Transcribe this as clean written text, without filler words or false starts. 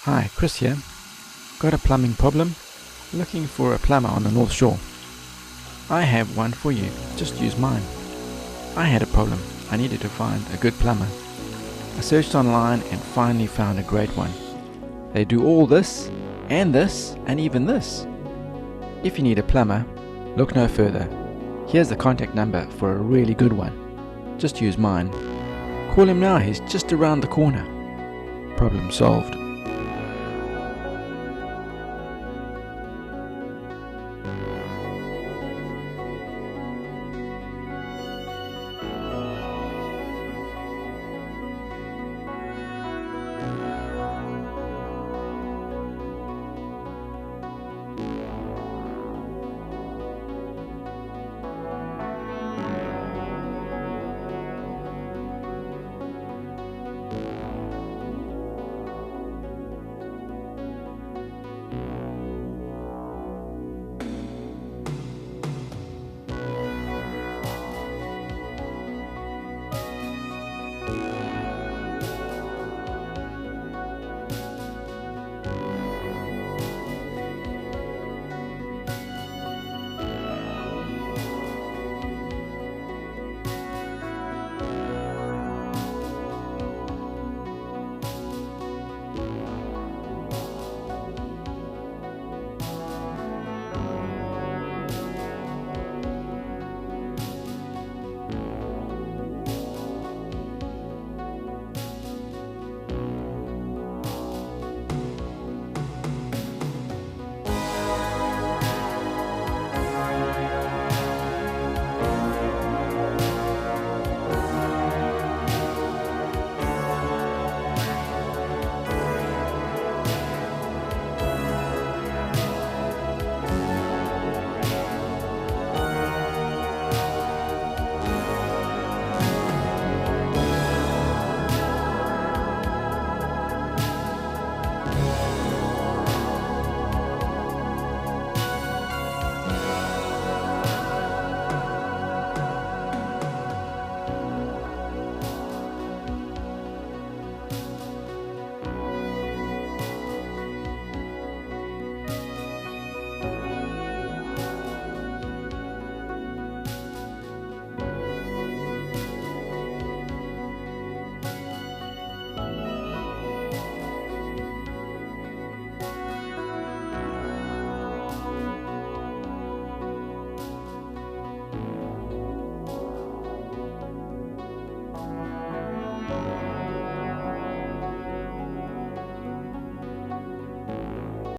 Hi, Chris here. Got a plumbing problem? Looking for a plumber on the North Shore. I have one for you, just use mine. I had a problem. I needed to find a good plumber. I searched online and finally found a great one. They do all this, and even this. If you need a plumber, look no further. Here's the contact number for a really good one. Just use mine. Call him now, he's just around the corner. Problem solved.